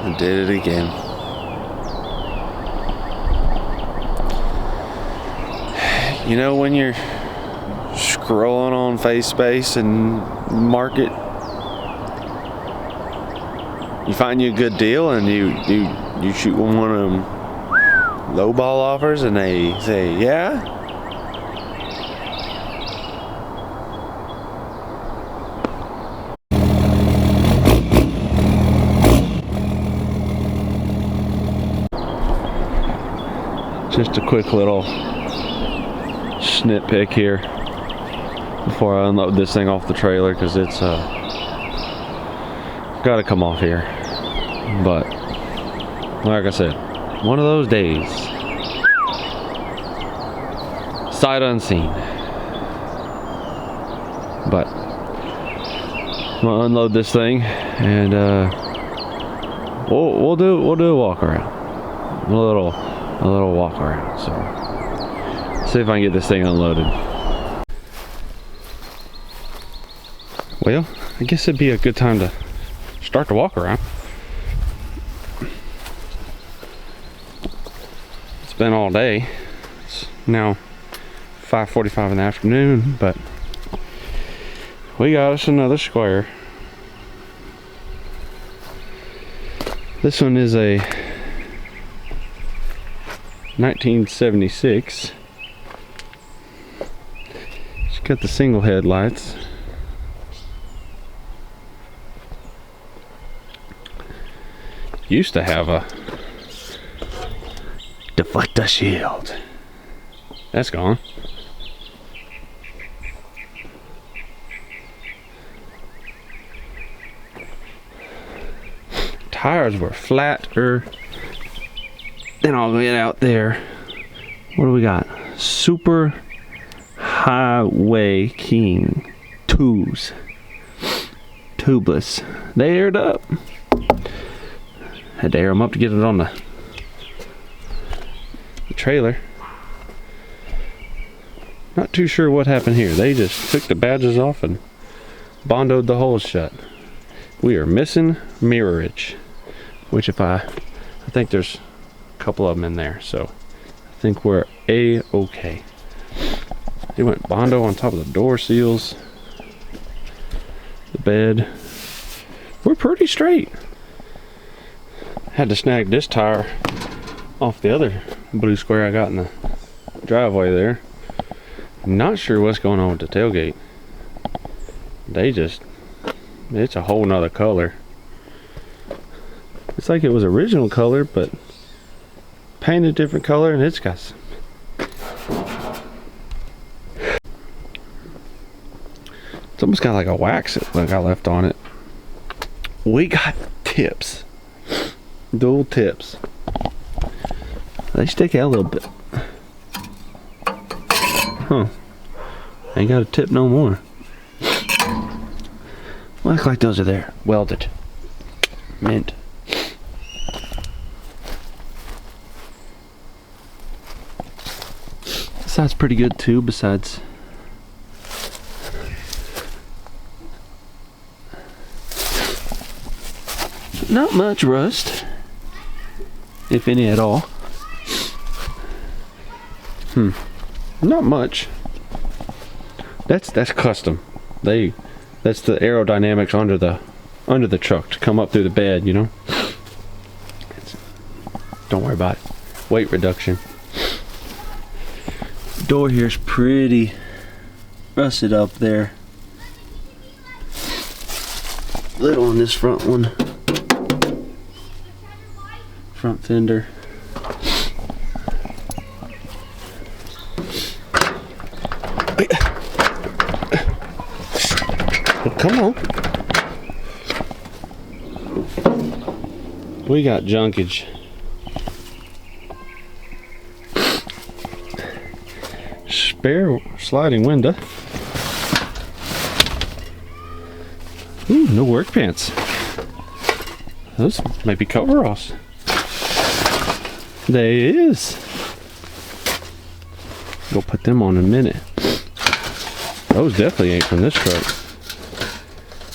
I did it again. You know, when you're scrolling on FaceSpace and Market, you find you a good deal and you shoot one of them lowball offers and they say, yeah? Just a quick little nitpick here before I unload this thing off the trailer, because it's gotta come off here. But like I said, one of those days, sight unseen. But I'm gonna unload this thing and we'll do a walk around, a little walk around. So see if I can get this thing unloaded. Well, I guess it'd be a good time to start the walk around. It's been all day. It's now 5:45 in the afternoon, but we got us another Square. This one is a 1976. It's got the single headlights. Used to have a deflector shield. That's gone. Tires were flatter than all the way out there. What do we got? Super Highway King 2s. Tubeless. They aired up. Had to air them up to get it on the trailer. Not too sure what happened here. They just took the badges off and bondoed the holes shut. We are missing mirrorage, which I think there's a couple of them in there, so I think we're A-okay. They went Bondo on top of the door seals, the bed. We're pretty straight. Had to snag this tire off the other blue Square I got in the driveway there. Not sure what's going on with the tailgate. It's a whole nother color. It's like it was original color, but painted different color, and it's got some. It's almost got like a wax that got left on it. We got tips. Dual tips. They stick out a little bit. Huh. Ain't got a tip no more. Well, act like those are there. Welded. Mint. This side's pretty good too, besides not much rust, if any at all. Not much. That's custom. That's the aerodynamics under the truck to come up through the bed, you know. Don't worry about it. Weight reduction. The door here's pretty rusted up there. Little on this front one. Front fender. Come on. We got junkage. Spare sliding window. Ooh, no work pants. Those might be coveralls. There it is. Go put them on in a minute. Those definitely ain't from this truck.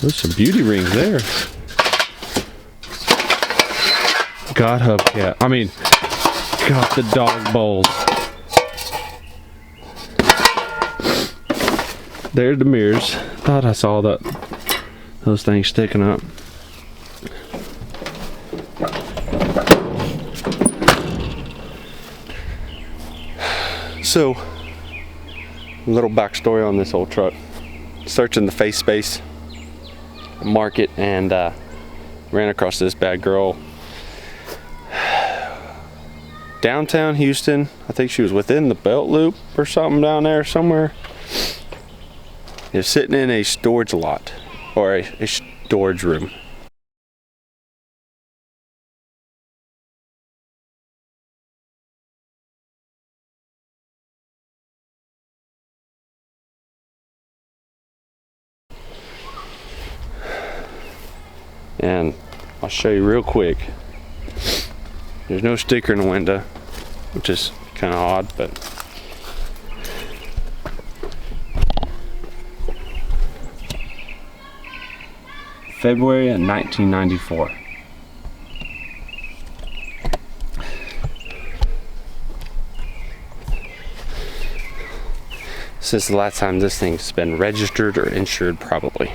There's some beauty rings there. got hubcap. I mean, got the dog bowls. There's the mirrors. Thought I saw those things sticking up. So, a little backstory on this old truck. Searching the face space market and ran across this bad girl. Downtown Houston. I think she was within the belt loop or something down there somewhere. Is sitting in a storage lot or a storage room. And I'll show you real quick. There's no sticker in the window, which is kind of odd, but February of 1994. Since the last time this thing's been registered or insured, probably.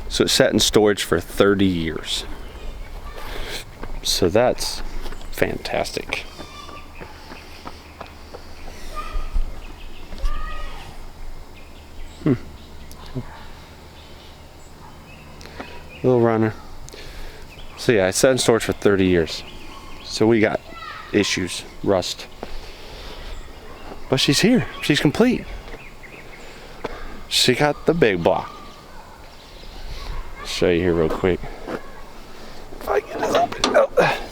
So it sat in storage for 30 years. So that's fantastic. Little runner. So yeah, it sat in storage for 30 years. So we got issues, rust. But she's here. She's complete. She got the big block. Show you here real quick. If I get this open. Oh.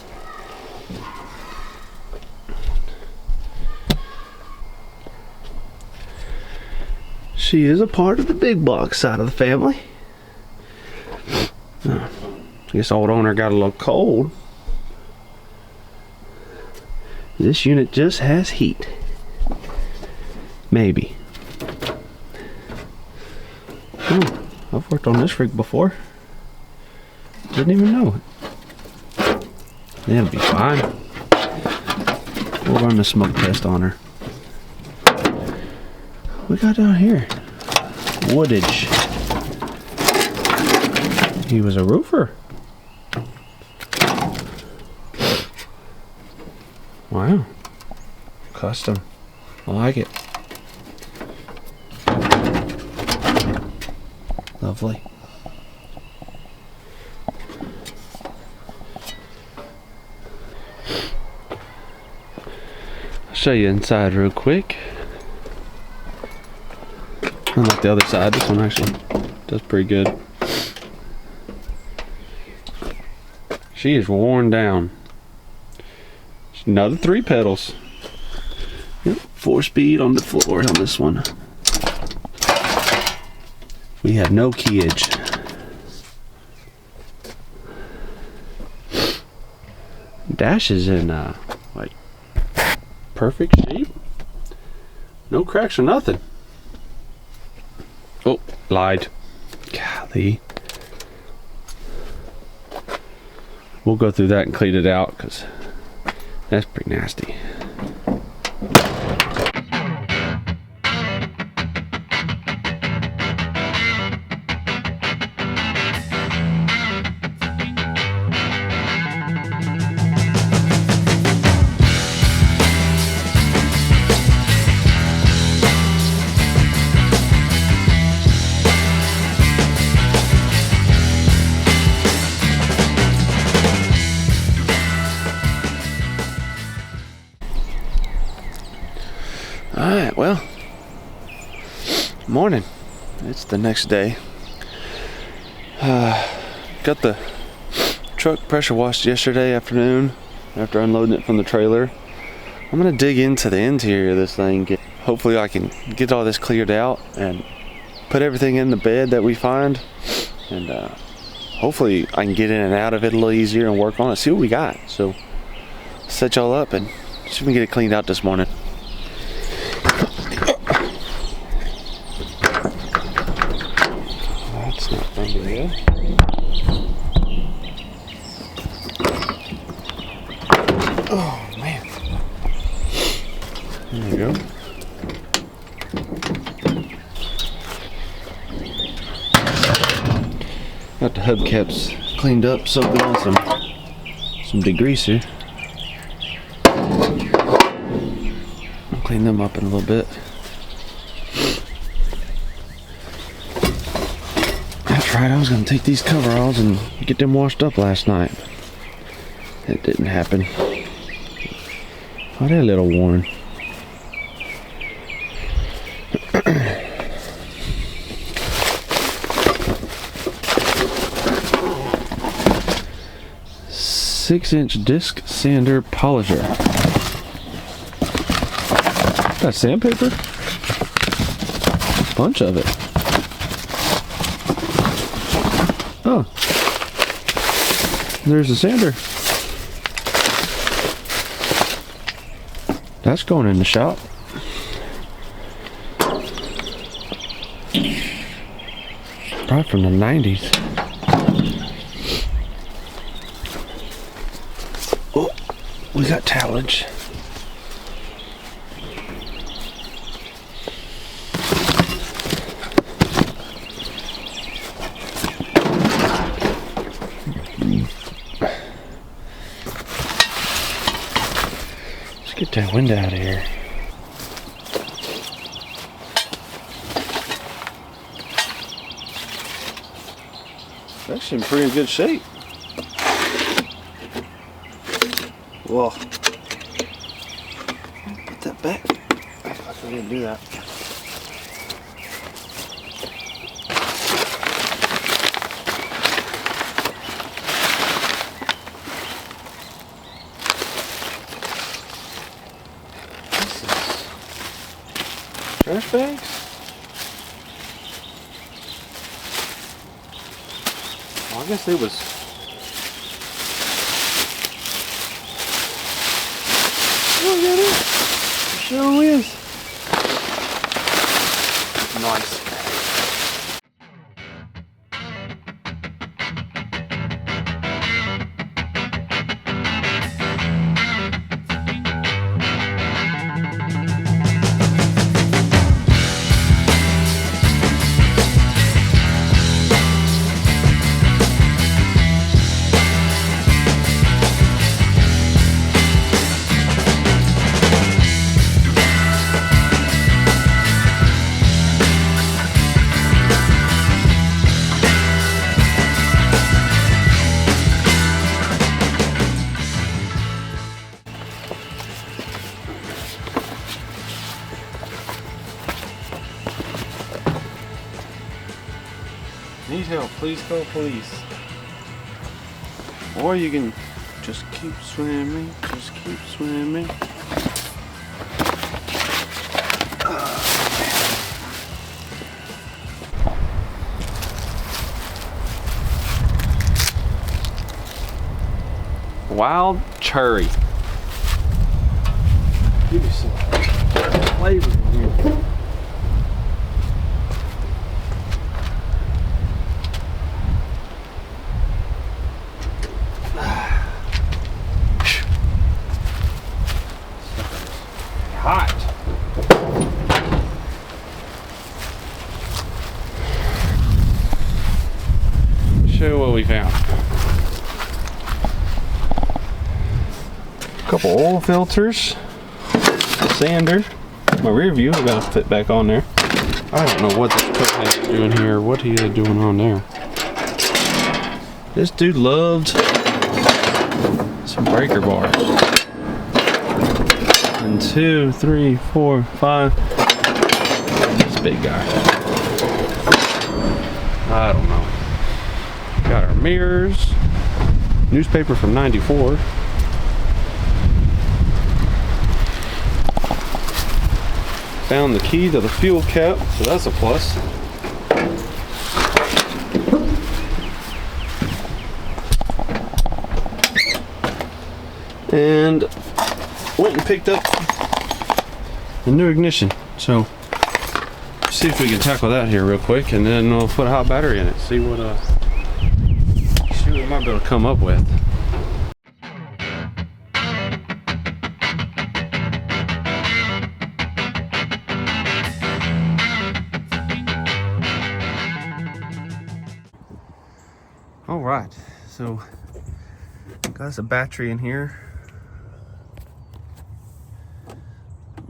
She is a part of the big block side of the family. I guess old owner got a little cold. This unit just has heat. Maybe. Oh, I've worked on this rig before. Didn't even know it. It'll be fine. We'll run the smoke test on her. What we got down here? Woodage. He was a roofer. Wow. Custom. I like it. Lovely. I'll show you inside real quick. Unlike the other side, this one actually does pretty good. She is worn down. Another 3 pedals. Yep, 4-speed on the floor on this one. We have no keyage. Dash is in like perfect shape. No cracks or nothing. Oh, lied. Golly. We'll go through that and clean it out because that's pretty nasty. Alright, well, morning. It's the next day. Got the truck pressure washed yesterday afternoon after unloading it from the trailer. I'm going to dig into the interior of this thing. Hopefully I can get all this cleared out and put everything in the bed that we find. And hopefully I can get in and out of it a little easier and work on it. See what we got. So set y'all up and see if we can get it cleaned out this morning. That's not very good. There you go. Got the hubcaps cleaned up, soaking on some degreaser. I'll clean them up in a little bit. That's right, I was gonna take these coveralls and get them washed up last night. It didn't happen. Oh, they're a little worn. Six-inch disc sander polisher. Got sandpaper? Bunch of it. Oh. There's the sander. That's going in the shop. Probably from the 90s. Oh, we got tallage. Let's get that wind out of here. It's actually in pretty good shape. Whoa. Put that back. I thought I didn't do that. This is trash bags? Well, I guess it was. Oh, got it. It sure is. Nice. Need help, please call police. Or you can just keep swimming, just keep swimming. Wild cherry. Give me some flavor in here. Hot. Show you what we found. A couple oil filters, a sander. My rear view I gotta fit back on there. I don't know what this cokehead is doing here. What he is doing on there. This dude loved some breaker bars. 1, 2, 3, 4, 5. This big guy. I don't know. Got our mirrors. Newspaper from '94. Found the key to the fuel cap, so that's a plus. And went and picked up the new ignition. So see if we can tackle that here real quick, and then we'll put a hot battery in it. See what we might be able to come up with. Alright, so got us a battery in here.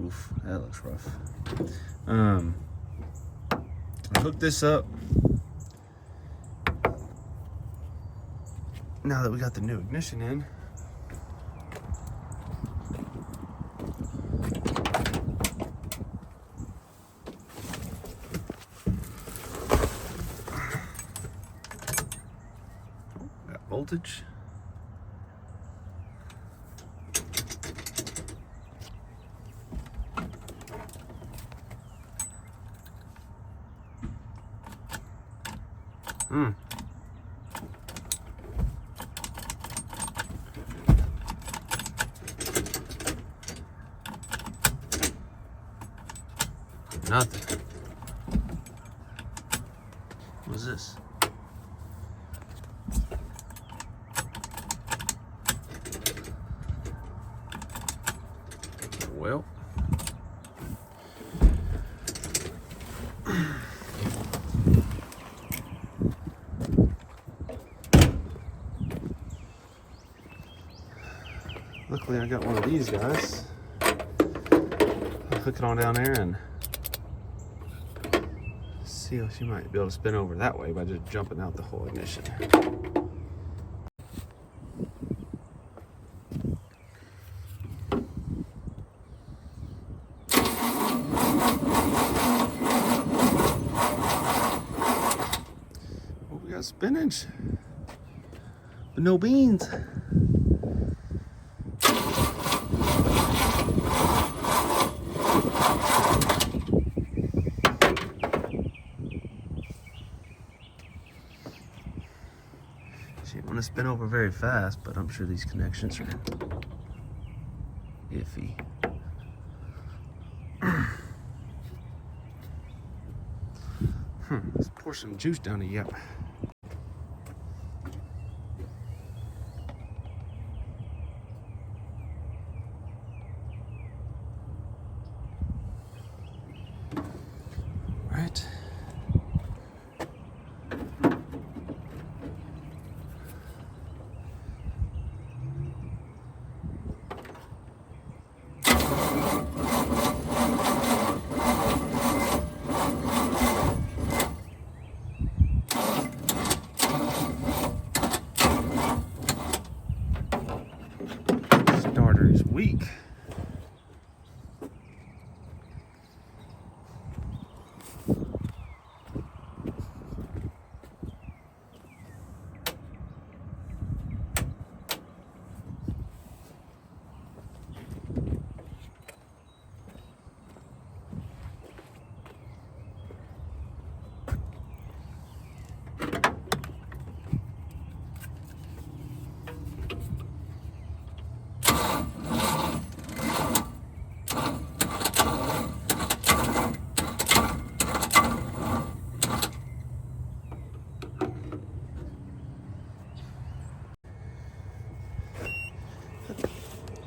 Oof, that looks rough. I hooked this up. Now that we got the new ignition in, got voltage. Nothing. What's this? Well, luckily I got one of these guys. I'll hook it on down there and see if she might be able to spin over that way by just jumping out the whole ignition. Oh, we got spinach, but no beans. She didn't want to spin over very fast, but I'm sure these connections are iffy. Let's pour some juice down the yep. Right. Starter is weak.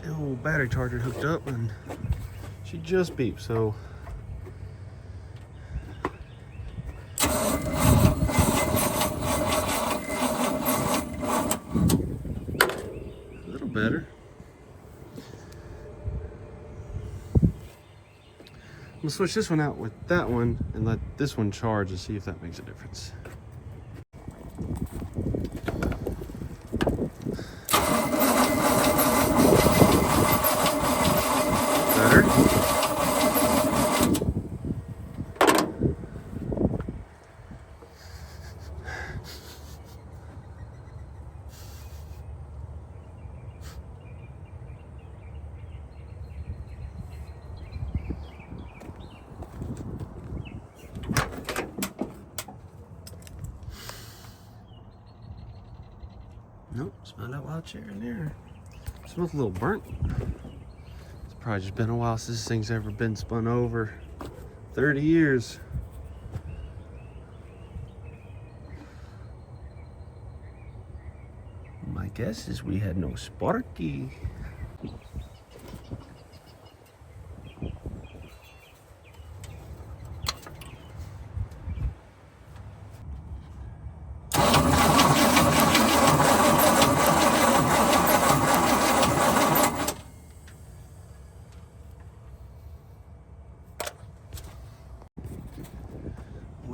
The old battery charger hooked up and she just beeped, so a little better. I'm gonna switch this one out with that one and let this one charge and see if that makes a difference. Better. Nope, smell that wild cherry in there. Smells a little burnt. It's probably just been a while since this thing's ever been spun over. 30 years. My guess is we had no Sparky.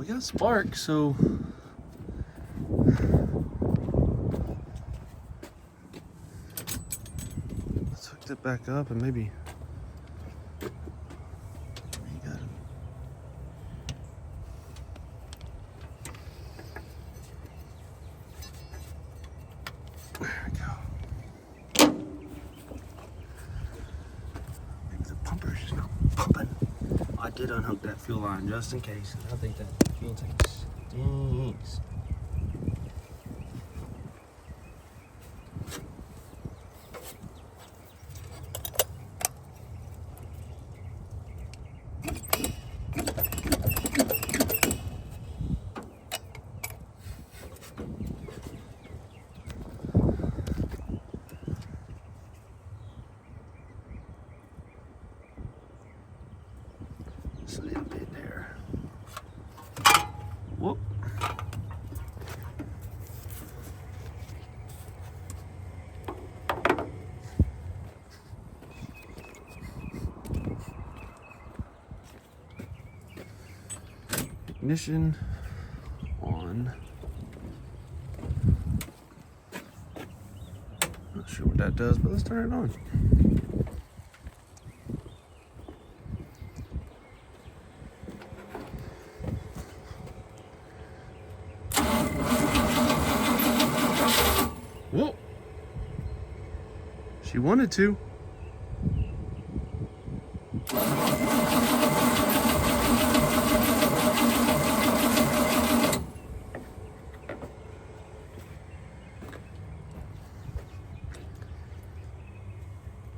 we got spark, so let's hook it back up and maybe you got it. There we go. Maybe the pumper's just not pumping. I did unhook that fuel line just in case. I think that fuel tank stinks. Just a little bit there. Whoop. Ignition on. Not sure what that does, but let's turn it on. Whoa! She wanted to.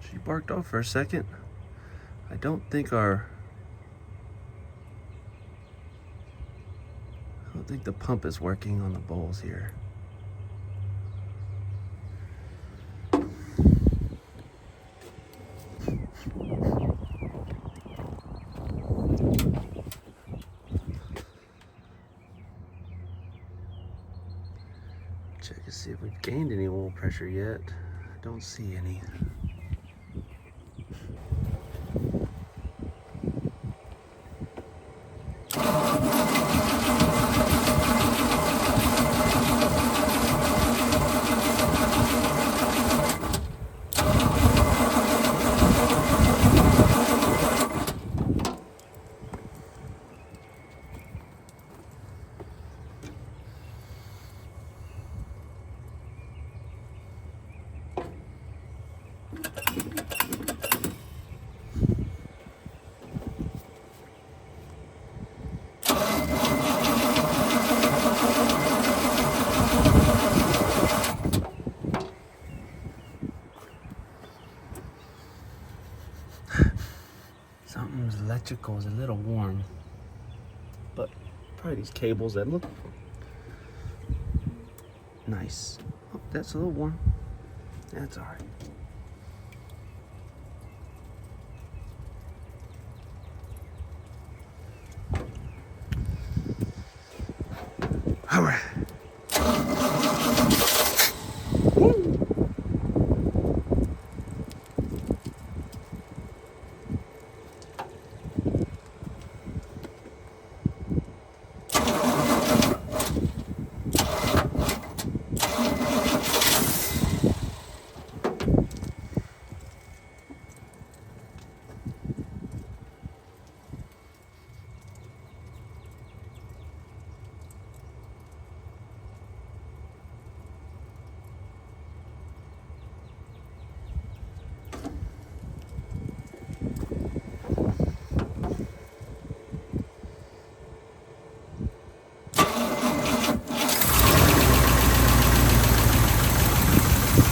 She barked off for a second. I don't think the pump is working on the bowls here. Check to see if we've gained any oil pressure yet. Don't see any. Something's electrical is a little warm, but probably these cables that look nice. Oh, that's a little warm. That's all right. All right.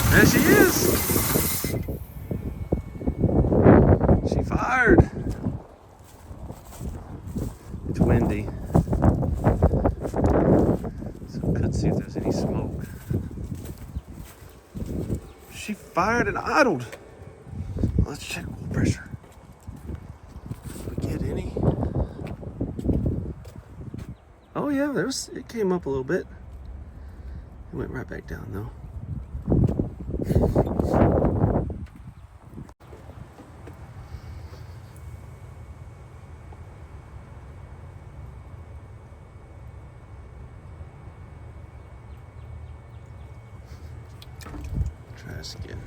There she is. She fired. It's windy, so I could see if there's any smoke. She fired and idled. Let's check oil pressure. Did we get any? Oh yeah, it came up a little bit. It went right back down though. again.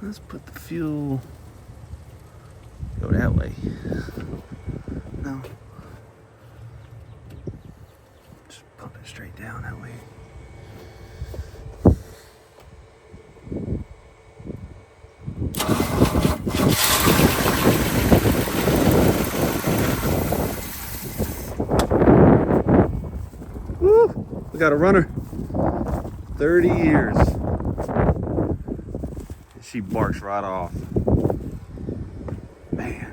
Let's put the fuel, go that way. No. Just pump it straight down that way. Woo! We got a runner. 30 years. She barks right off. Man.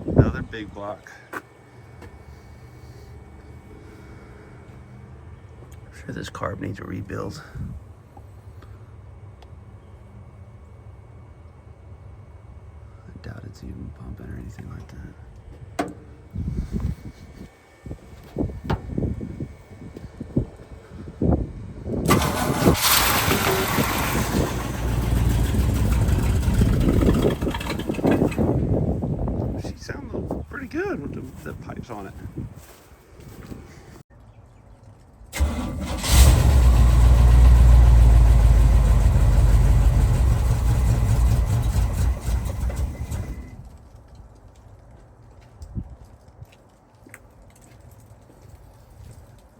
Another big block. I'm sure this carb needs a rebuild. I doubt it's even pumping or anything like that. She sounds pretty good with the pipes on it.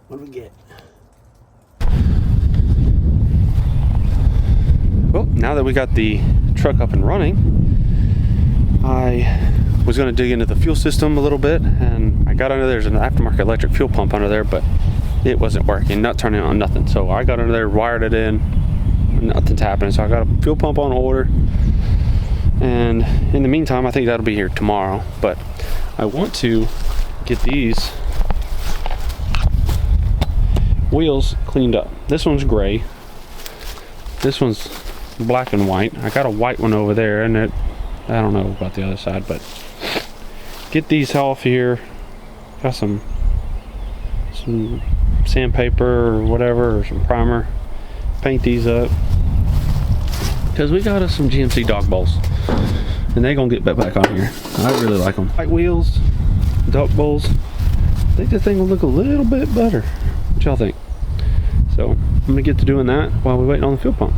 What do we get? Well, now that we got the truck up and running, I was going to dig into the fuel system a little bit, and I got under there's an aftermarket electric fuel pump under there, but it wasn't working, not turning on, nothing. So I got under there, wired it in, nothing's happening. So I got a fuel pump on order, and in the meantime, I think that'll be here tomorrow. But I want to get these wheels cleaned up. This one's gray, this one's black and white. I got a white one over there, and I don't know about the other side, but get these off here. Got some sandpaper or whatever, or some primer. Paint these up, because we got us some GMC dog bowls, and they gonna get back on here. I really like them. White wheels, dog bowls. I think this thing will look a little bit better. What y'all think? So I'm gonna get to doing that while we're waiting on the fuel pump.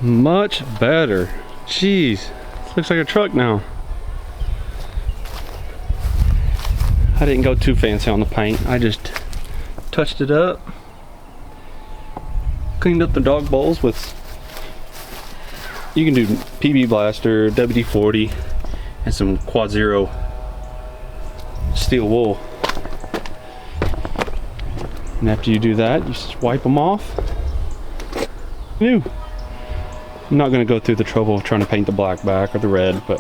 Much better. Jeez, looks like a truck now. I didn't go too fancy on the paint. I just touched it up, cleaned up the dog bowls with You can do PB Blaster, WD-40, and some Quad Zero steel wool. And after you do that, you just wipe them off. New. I'm not going to go through the trouble of trying to paint the black back or the red, but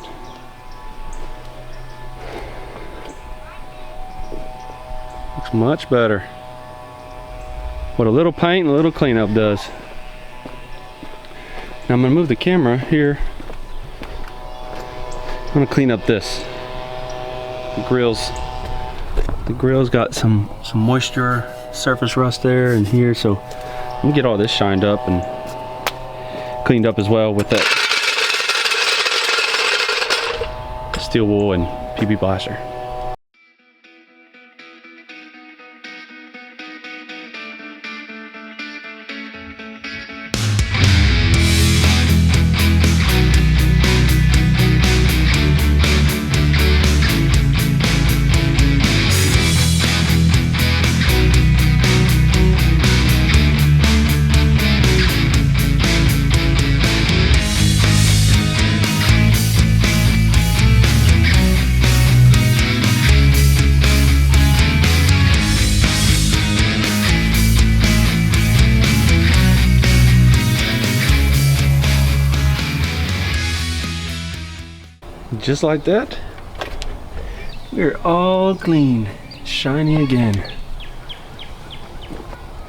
looks much better. What a little paint and a little cleanup does. Now I'm going to move the camera here. I'm going to clean up this. The grill's got some moisture, surface rust there and here, so I'm going to get all this shined up and cleaned up as well with that steel wool and PB Blaster. Just like that, we're all clean, shiny again.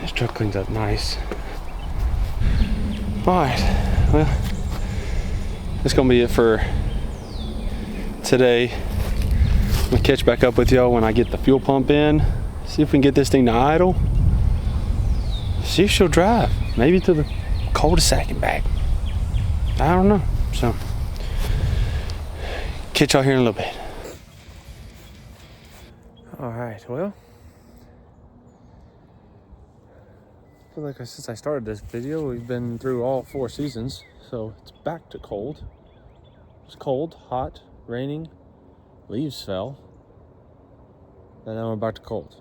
This truck cleans up nice. Alright, well, that's gonna be it for today. I'm gonna catch back up with y'all when I get the fuel pump in, see if we can get this thing to idle, see if she'll drive, maybe to the cul-de-sac and back. I don't know, so catch y'all here in a little bit. All right, well, I feel like since I started this video, we've been through all 4 seasons, so it's back to cold. It's cold, hot, raining, leaves fell, and now we're back to cold.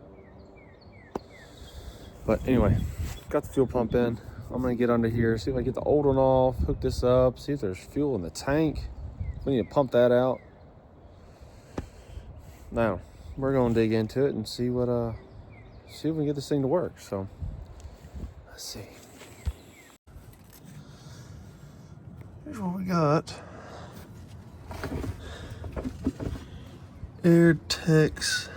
But anyway, got the fuel pump in. I'm gonna get under here, see if I can get the old one off, hook this up, see if there's fuel in the tank. We need to pump that out. Now, we're gonna dig into it and see what see if we can get this thing to work. So, let's see. Here's what we got. AirTex.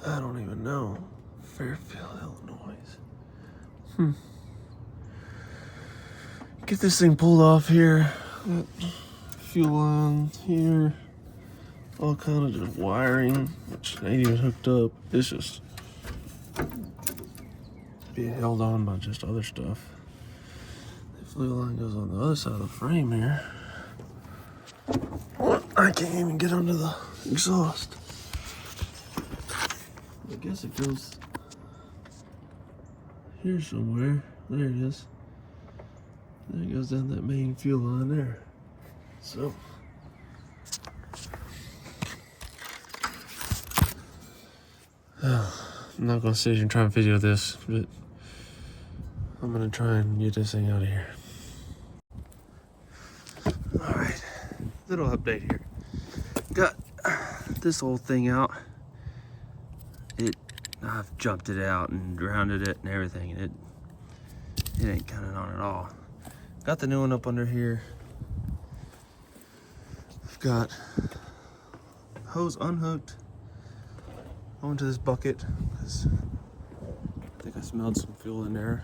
I don't even know. Fairfield, Illinois. Get this thing pulled off here. Fuel line here. All kind of just wiring, which ain't even hooked up. It's just being held on by just other stuff. The fuel line goes on the other side of the frame here. I can't even get under the exhaust. I guess it goes here somewhere. There it is. There it goes down that main fuel line there. So I'm not gonna sit here and try and video this, but I'm gonna try and get this thing out of here. Alright, little update here. Got this old thing out. I've jumped it out and grounded it and everything, and it ain't coming on at all. Got the new one up under here. I've got hose unhooked onto this bucket because I think I smelled some fuel in there.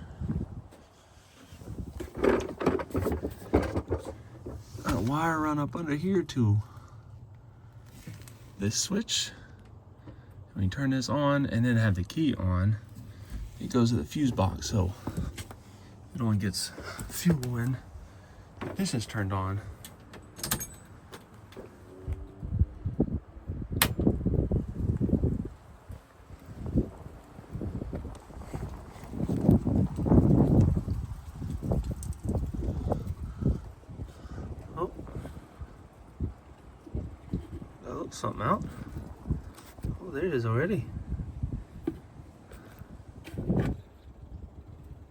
Got a wire run up under here to this switch. When you turn this on and then have the key on, it goes to the fuse box, so it only gets fuel when this is turned on. Oh, that looks something out. Oh, there it is already.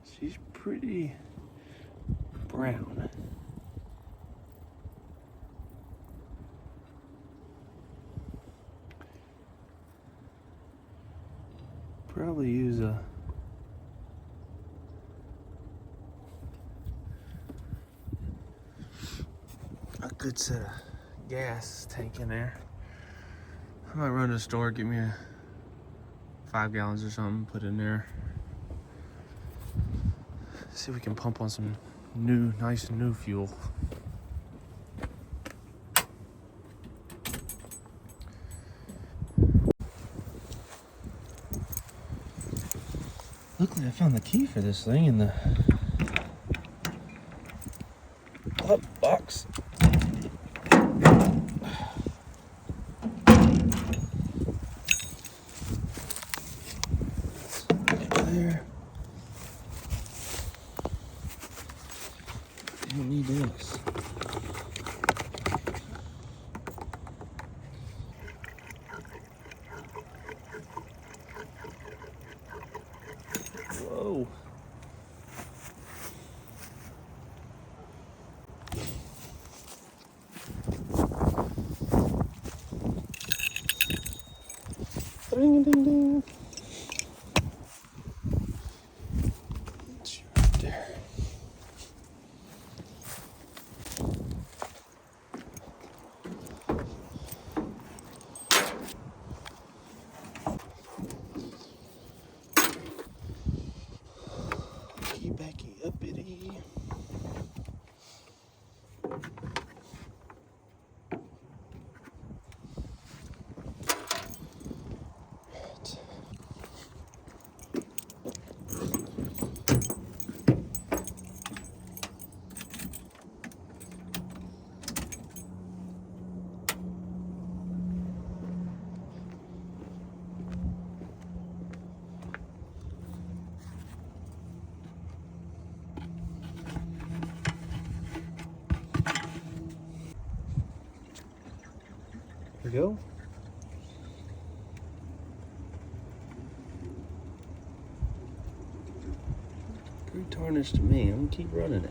She's pretty brown. Probably use a good set of gas tank in there. I might run to the store, get me a 5 gallons or something, put in there. See if we can pump on some nice new fuel. Luckily I found the key for this thing in the glove box. There. You don't need this. Whoa. Ding ding ding. It's right there. Backy uppity. Right. There we go. Pretty tarnished to me. I'm gonna keep running it.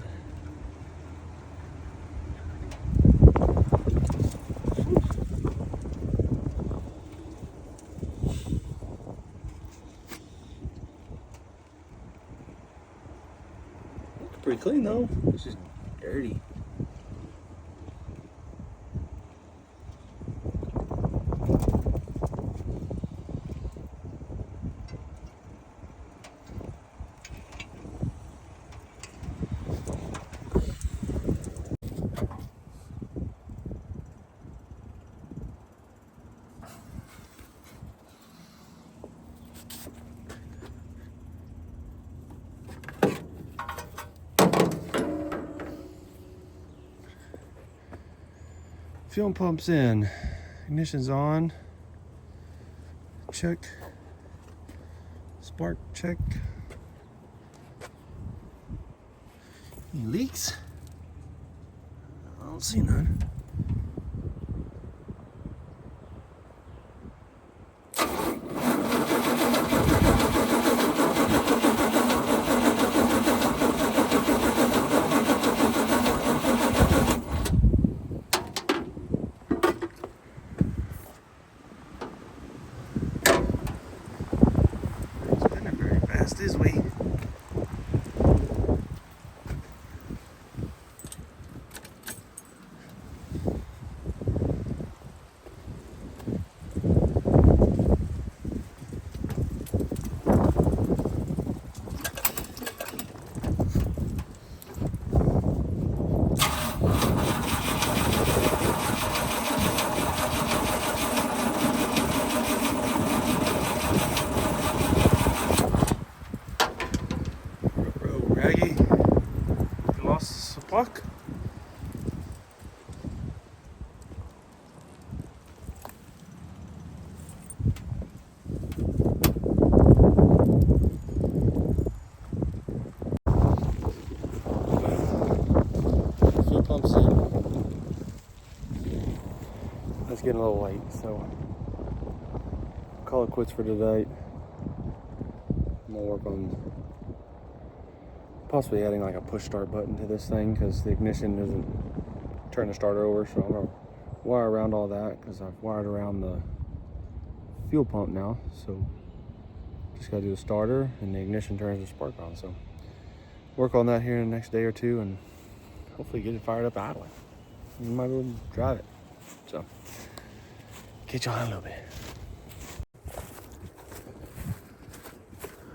Looks pretty clean though. It's just dirty. Fuel pump's in, ignition's on, check, spark check. Any leaks? I don't see none. This way. Raggy, you lost the puck. Fuel pump's in. It's getting a little late, so call it quits for tonight. I'm gonna work on possibly adding like a push start button to this thing because the ignition doesn't turn the starter over, so I'm gonna wire around all that because I've wired around the fuel pump now, so Just gotta do the starter and the ignition turns the spark on. So work on that here in the next day or two and hopefully get it fired up idling. You might be able to drive it. So catch you on a little bit.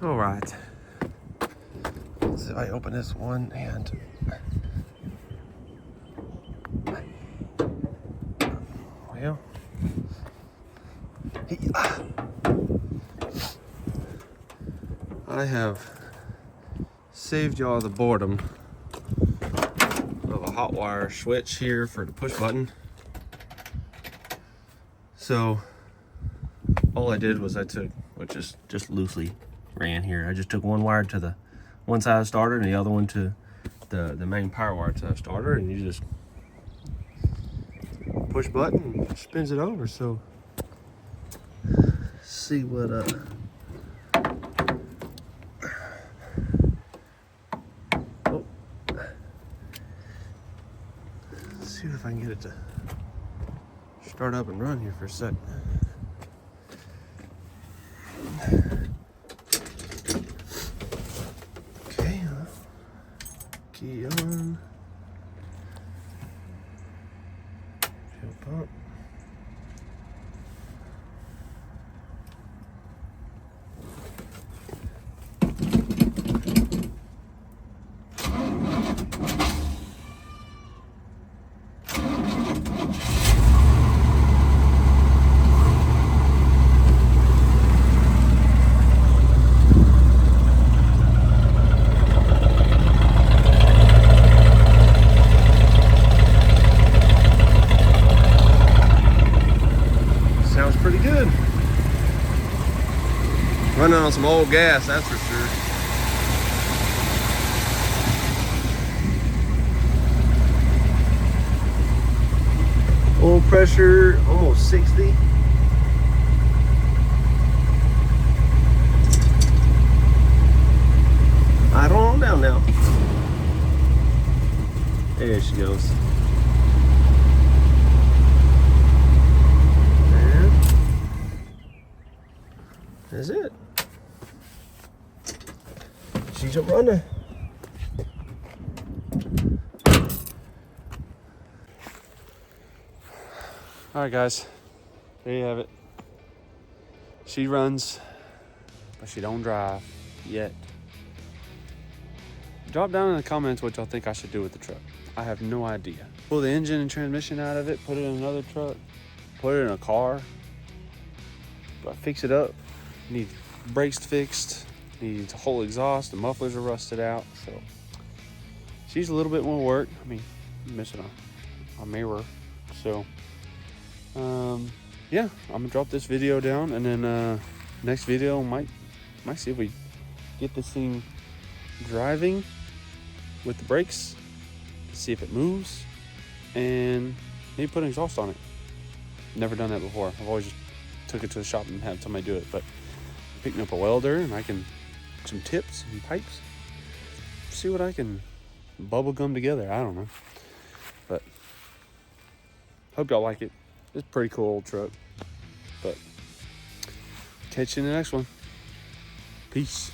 All right. Let's see if I open this one hand. Well, I have saved y'all the boredom of a hot wire switch here for the push button. So all I did was I took, which is just loosely ran here, I just took one wire to the one side of the starter and the other one to the main power wire to the starter, and you just push button and spins it over. So see what see if I can get it to start up and run here for a sec. Okay, key on. Fuel pump. Sounds pretty good. Running on some old gas, that's for sure. Oil pressure almost 60. I don't know down now. There she goes. That's it. She's a runner. All right, guys, there you have it. She runs, but she don't drive yet. Drop down in the comments what y'all think I should do with the truck. I have no idea. Pull the engine and transmission out of it, put it in another truck, put it in a car, but fix it up. Need brakes fixed, needs a whole exhaust, the mufflers are rusted out, so she's a little bit more work. I mean, missing a mirror. So yeah, I'm gonna drop this video down, and then next video might see if we get this thing driving with the brakes, see if it moves, and maybe put an exhaust on it. Never done that before. I've always just took it to the shop and had somebody do it, but picking up a welder and I can some tips and pipes, see what I can bubble gum together. I don't know, but hope y'all like it. It's a pretty cool old truck, but catch you in the next one. Peace.